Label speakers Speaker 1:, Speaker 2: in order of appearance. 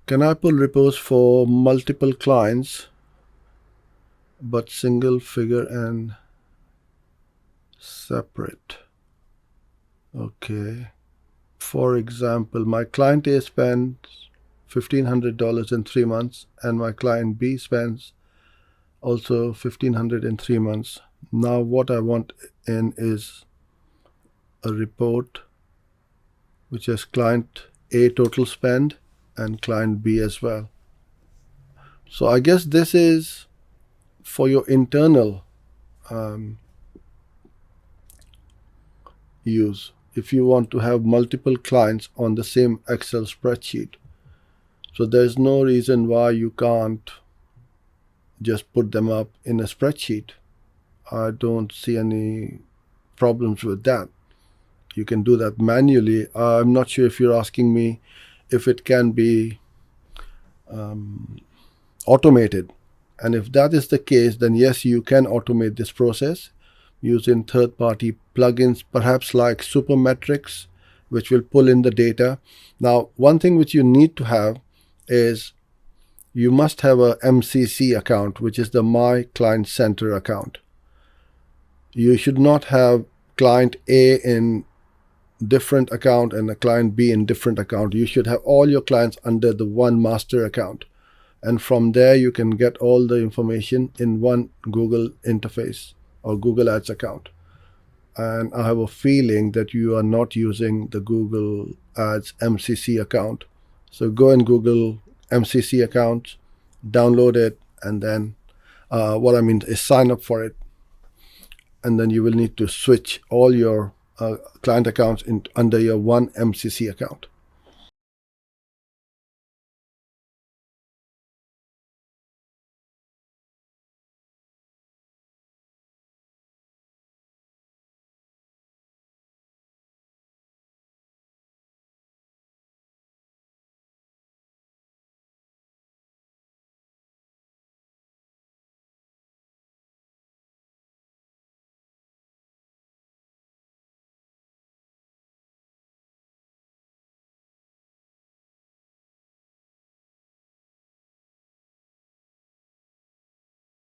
Speaker 1: Can I pull reports for multiple clients but single figure and separate? Okay. For example, my client A spends $1,500 in 3 months and my client B spends also $1,500 in 3 months. Now what I want in is a report which has client A total spend and client B as well. So I guess this is for your internal use. If you want to have multiple clients on the same Excel spreadsheet, so there's no reason why you can't just put them up in a spreadsheet. I don't see any problems with that. You can do that manually. I'm not sure if you're asking me if it can be automated. And if that is the case, then yes, you can automate this process using third-party plugins, perhaps like Supermetrics, which will pull in the data. Now, one thing which you need to have is you must have a MCC account, which is the My Client Center account. You should not have client A in different account and a client B in different account. You should have all your clients under the one master account. And from there, you can get all the information in one Google interface or Google Ads account. And I have a feeling that you are not using the Google Ads MCC account. So go in Google MCC account, download it, and then what I mean is sign up for it. And then you will need to switch all your client accounts under your one MCC account.